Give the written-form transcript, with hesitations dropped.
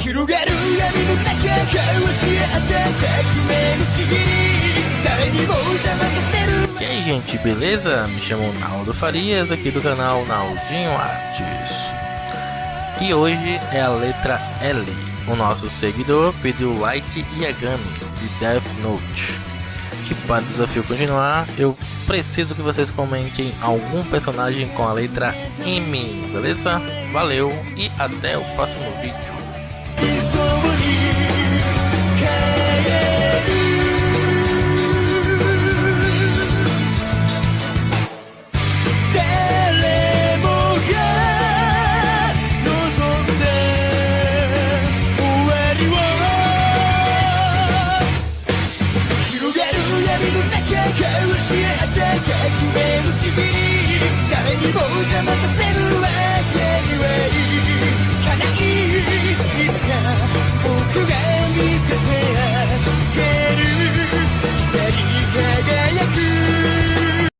広がる闇の中交わし合った革命のちぎり誰にも邪魔させる E aí, gente, beleza? Me chamo Naldo Farias, aqui do canal Naldinho Artes. E hoje é a letra L. O nosso seguidor pediu Light Yagami, de Death Note. E para o desafio continuar, eu preciso que vocês comentem algum personagem com a letra M, beleza? Valeu e até o próximo vídeo. Can I